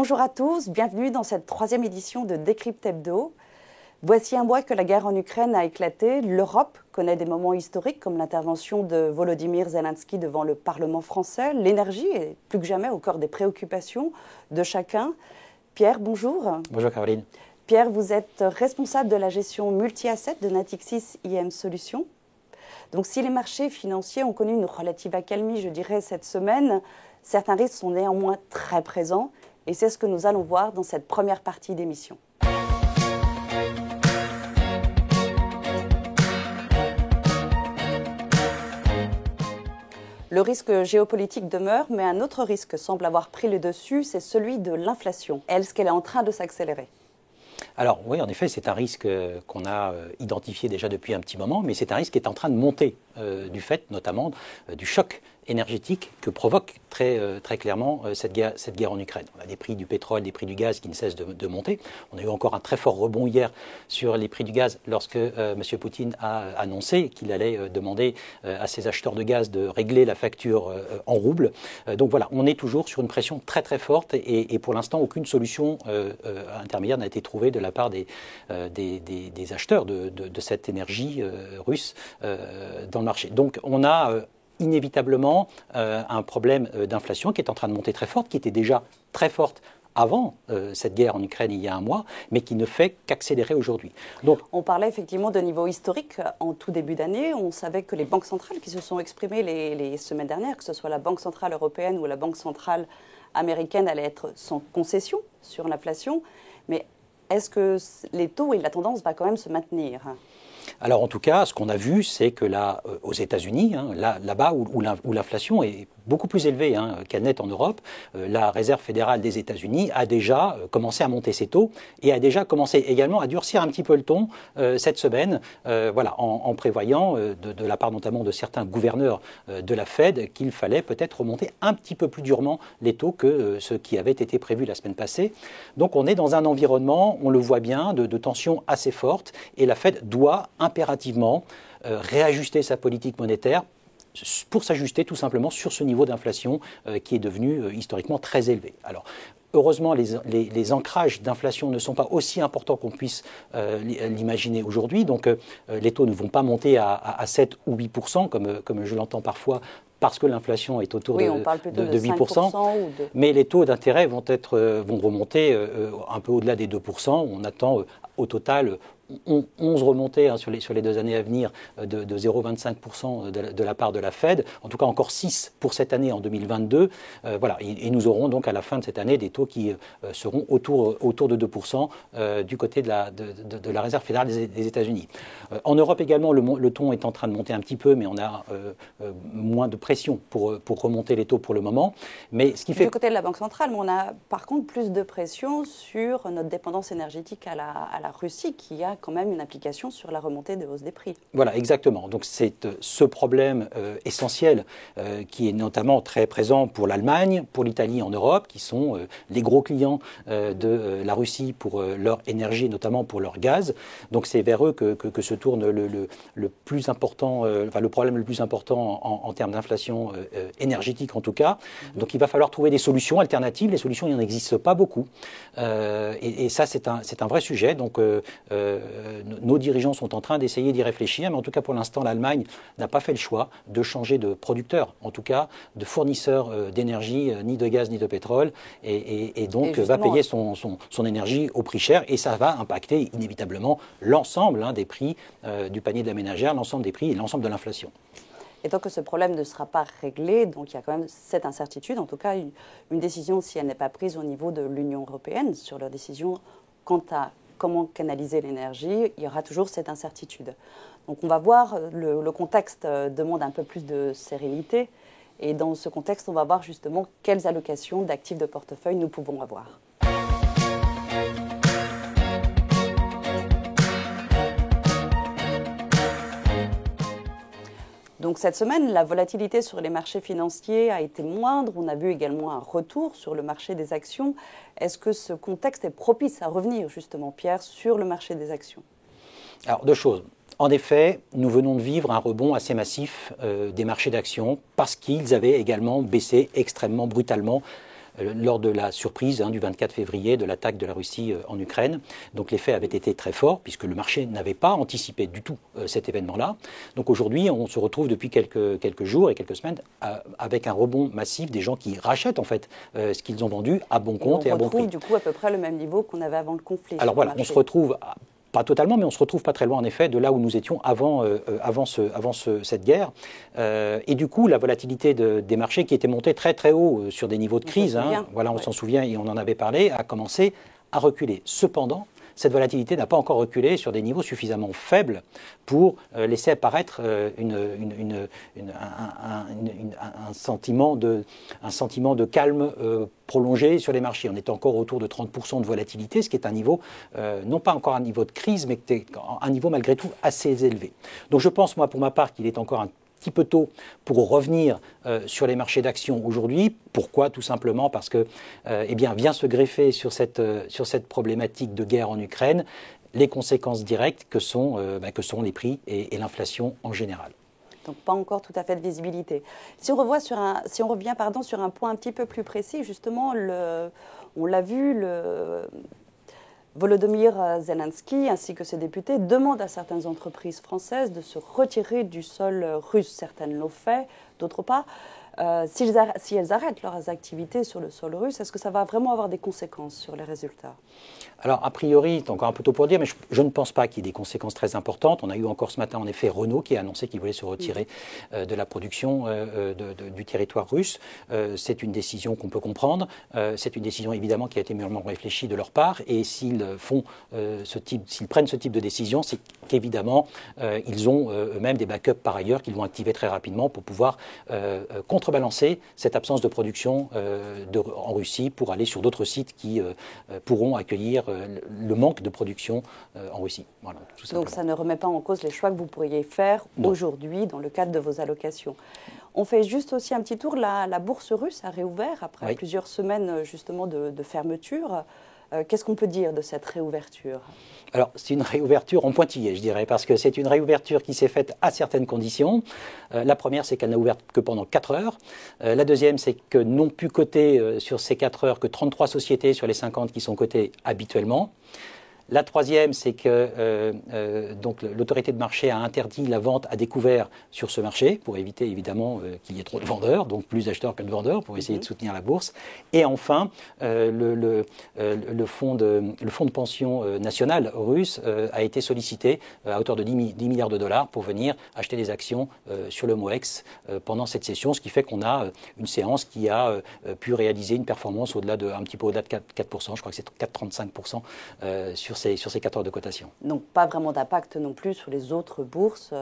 Bonjour à tous, bienvenue dans cette troisième édition de Décrypte Hebdo. Voici un mois que la guerre en Ukraine a éclaté. L'Europe connaît des moments historiques comme l'intervention de Volodymyr Zelensky devant le Parlement français. L'énergie est plus que jamais au cœur des préoccupations de chacun. Pierre, bonjour. Bonjour Caroline. Pierre, vous êtes responsable de la gestion multi-assets de Natixis IM Solutions. Donc si les marchés financiers ont connu une relative accalmie, je dirais, cette semaine, certains risques sont néanmoins très présents. Et c'est ce que nous allons voir dans cette première partie d'émission. Le risque géopolitique demeure, mais un autre risque semble avoir pris le dessus, c'est celui de l'inflation. Est-ce qu'elle est en train de s'accélérer ? Alors oui, en effet, c'est un risque qu'on a identifié déjà depuis un petit moment, mais c'est un risque qui est en train de monter du fait notamment du choc énergétique que provoque très clairement cette guerre en Ukraine. On a des prix du pétrole, des prix du gaz qui ne cessent de monter. On a eu encore un très fort rebond hier sur les prix du gaz lorsque M. Poutine a annoncé qu'il allait demander à ses acheteurs de gaz de régler la facture en roubles. Donc voilà, on est toujours sur une pression très forte et pour l'instant, aucune solution intermédiaire n'a été trouvée de la part des acheteurs de cette énergie russe dans le marché. Donc on a inévitablement un problème d'inflation qui est en train de monter très forte, qui était déjà très forte avant cette guerre en Ukraine il y a un mois, mais qui ne fait qu'accélérer aujourd'hui. Donc, on parlait effectivement de niveau historique en tout début d'année. On savait que les banques centrales qui se sont exprimées les semaines dernières, que ce soit la Banque centrale européenne ou la Banque centrale américaine, allaient être sans concession sur l'inflation. Mais est-ce que les taux et la tendance va quand même se maintenir ? Alors en tout cas, ce qu'on a vu, c'est que là, aux États-Unis, là-bas où l'inflation est beaucoup plus élevée qu'elle n'est en Europe, la Réserve fédérale des États-Unis a déjà commencé à monter ses taux et a déjà commencé également à durcir un petit peu le ton cette semaine, en prévoyant de la part notamment de certains gouverneurs de la Fed qu'il fallait peut-être remonter un petit peu plus durement les taux que ce qui avait été prévu la semaine passée. Donc on est dans un environnement, on le voit bien, de tensions assez fortes et la Fed doit impérativement réajuster sa politique monétaire pour s'ajuster tout simplement sur ce niveau d'inflation qui est devenu historiquement très élevé. Alors, heureusement, les ancrages d'inflation ne sont pas aussi importants qu'on puisse l'imaginer aujourd'hui. Donc, les taux ne vont pas monter à 7 ou 8%, comme je l'entends parfois, parce que l'inflation est autour de 8%, mais les taux d'intérêt vont remonter un peu au-delà des 2%. On attend au total 11 remontées sur les 2 années à venir de 0,25% de la part de la Fed, en tout cas encore 6 pour cette année en 2022. Et nous aurons donc à la fin de cette année des taux qui seront autour de 2% du côté de la Réserve fédérale des États-Unis. En Europe également, le ton est en train de monter un petit peu, mais on a moins de pression pour remonter les taux pour le moment. Mais ce qui fait... Du côté de la Banque centrale, mais on a par contre plus de pression sur notre dépendance énergétique à la Russie, qui a quand même une implication sur la remontée de hausse des prix. Voilà, exactement. Donc c'est ce problème essentiel qui est notamment très présent pour l'Allemagne, pour l'Italie en Europe, qui sont les gros clients de la Russie pour leur énergie, notamment pour leur gaz. Donc c'est vers eux que se tourne le plus important, le problème le plus important en termes d'inflation énergétique en tout cas. Donc il va falloir trouver des solutions alternatives. Les solutions, il n'en existe pas beaucoup. Et ça, c'est un vrai sujet. Donc nos dirigeants sont en train d'essayer d'y réfléchir, mais en tout cas pour l'instant l'Allemagne n'a pas fait le choix de changer de producteur, en tout cas de fournisseur d'énergie, ni de gaz ni de pétrole, et donc va payer son énergie au prix cher, et ça va impacter inévitablement l'ensemble des prix du panier de la ménagère, l'ensemble des prix et l'ensemble de l'inflation. Et tant que ce problème ne sera pas réglé, donc il y a quand même cette incertitude, en tout cas une décision, si elle n'est pas prise au niveau de l'Union européenne, sur leur décision quant à comment canaliser l'énergie, il y aura toujours cette incertitude. Donc on va voir, le contexte demande un peu plus de sérénité. Et dans ce contexte, on va voir justement quelles allocations d'actifs de portefeuille nous pouvons avoir. Donc cette semaine, la volatilité sur les marchés financiers a été moindre. On a vu également un retour sur le marché des actions. Est-ce que ce contexte est propice à revenir justement, Pierre, sur le marché des actions ? Alors, deux choses. En effet, nous venons de vivre un rebond assez massif des marchés d'actions parce qu'ils avaient également baissé extrêmement brutalement lors de la surprise du 24 février de l'attaque de la Russie en Ukraine. Donc l'effet avait été très fort puisque le marché n'avait pas anticipé du tout cet événement-là. Donc aujourd'hui, on se retrouve depuis quelques jours et quelques semaines avec un rebond massif des gens qui rachètent en fait ce qu'ils ont vendu à bon compte et à bon prix. On retrouve du coup à peu près le même niveau qu'on avait avant le conflit. Alors voilà, on se retrouve pas totalement, mais on se retrouve pas très loin en effet de là où nous étions avant cette guerre. Et du coup, la volatilité des marchés qui était montée très très haut sur des niveaux de crise, voilà, on s'en souvient et on en avait parlé, a commencé à reculer. Cependant, cette volatilité n'a pas encore reculé sur des niveaux suffisamment faibles pour laisser apparaître un sentiment de calme prolongé sur les marchés. On est encore autour de 30% de volatilité, ce qui est un niveau, non pas encore un niveau de crise, mais un niveau malgré tout assez élevé. Donc je pense, moi, pour ma part, qu'il est encore un petit peu tôt pour revenir sur les marchés d'actions aujourd'hui. Pourquoi? Tout simplement parce que vient se greffer sur cette problématique de guerre en Ukraine les conséquences directes que sont les prix et l'inflation en général. Donc pas encore tout à fait de visibilité. Si on revient sur un point un petit peu plus précis, justement, on l'a vu, Volodymyr Zelensky ainsi que ses députés demandent à certaines entreprises françaises de se retirer du sol russe. Certaines l'ont fait, d'autres pas. Si elles arrêtent leurs activités sur le sol russe, est-ce que ça va vraiment avoir des conséquences sur les résultats? Alors, a priori, c'est encore un peu tôt pour dire, mais je ne pense pas qu'il y ait des conséquences très importantes. On a eu encore ce matin, en effet, Renault qui a annoncé qu'il voulait se retirer de la production du territoire russe. C'est une décision qu'on peut comprendre. C'est une décision, évidemment, qui a été mûrement réfléchie de leur part. Et s'ils prennent ce type de décision, c'est qu'évidemment, ils ont eux-mêmes des backups par ailleurs qu'ils vont activer très rapidement pour pouvoir contrebalancer cette absence de production en Russie pour aller sur d'autres sites qui pourront accueillir le manque de production en Russie. Voilà, donc ça ne remet pas en cause les choix que vous pourriez faire aujourd'hui dans le cadre de vos allocations. On fait juste aussi un petit tour. La bourse russe a réouvert après plusieurs semaines justement de fermeture. Qu'est-ce qu'on peut dire de cette réouverture? Alors, c'est une réouverture en pointillé, je dirais, parce que c'est une réouverture qui s'est faite à certaines conditions. La première, c'est qu'elle n'a ouvert que pendant 4 heures. La deuxième, c'est que n'ont pu coter sur ces 4 heures que 33 sociétés sur les 50 qui sont cotées habituellement. La troisième, c'est que donc l'autorité de marché a interdit la vente à découvert sur ce marché pour éviter évidemment qu'il y ait trop de vendeurs, donc plus d'acheteurs que de vendeurs pour essayer de soutenir la bourse. Et enfin, le fonds de pension national russe a été sollicité à hauteur de 10 milliards de dollars pour venir acheter des actions sur le MOEX pendant cette session, ce qui fait qu'on a une séance qui a pu réaliser une performance un petit peu au-delà de 4%, je crois que c'est 4,35% sur ces 4 heures de cotation. Donc pas vraiment d'impact non plus sur les autres bourses.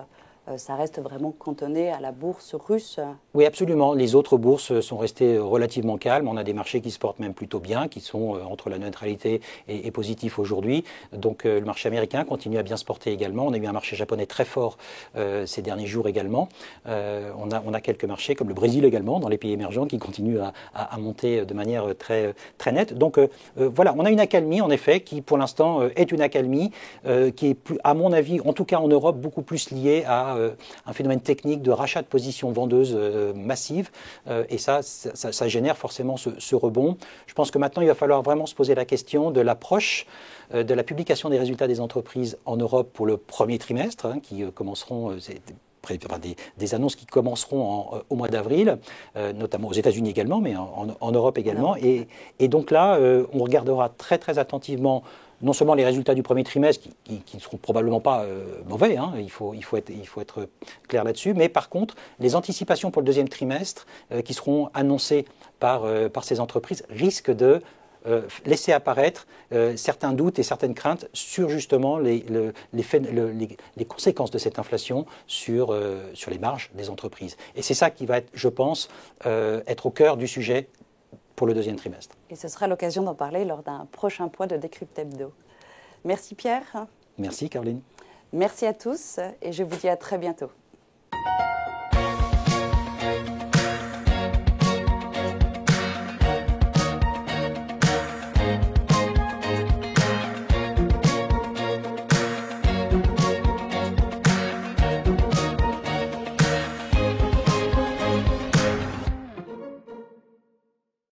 Ça reste vraiment cantonné à la bourse russe. Oui, absolument. Les autres bourses sont restées relativement calmes. On a des marchés qui se portent même plutôt bien, qui sont entre la neutralité et positifs aujourd'hui. Donc le marché américain continue à bien se porter également. On a eu un marché japonais très fort ces derniers jours également. On a quelques marchés comme le Brésil également, dans les pays émergents, qui continuent à monter de manière très, très nette. Donc voilà, on a une accalmie en effet qui pour l'instant est une accalmie qui est, à mon avis, en tout cas en Europe, beaucoup plus liée à un phénomène technique de rachat de positions vendeuses massives et ça génère forcément ce rebond. Je pense que maintenant il va falloir vraiment se poser la question de l'approche de la publication des résultats des entreprises en Europe pour le premier trimestre qui commenceront des annonces qui commenceront au mois d'avril, notamment aux États-Unis également, mais en Europe également. Et donc là, on regardera très très attentivement non seulement les résultats du premier trimestre, qui ne seront probablement pas mauvais, il faut être clair là-dessus, mais par contre, les anticipations pour le deuxième trimestre qui seront annoncées par ces entreprises risquent de laisser apparaître certains doutes et certaines craintes sur justement les conséquences de cette inflation sur les marges des entreprises. Et c'est ça qui va être, je pense, être au cœur du sujet pour le deuxième trimestre. Et ce sera l'occasion d'en parler lors d'un prochain point de Décrypte Hebdo. Merci Pierre. Merci Caroline. Merci à tous et je vous dis à très bientôt.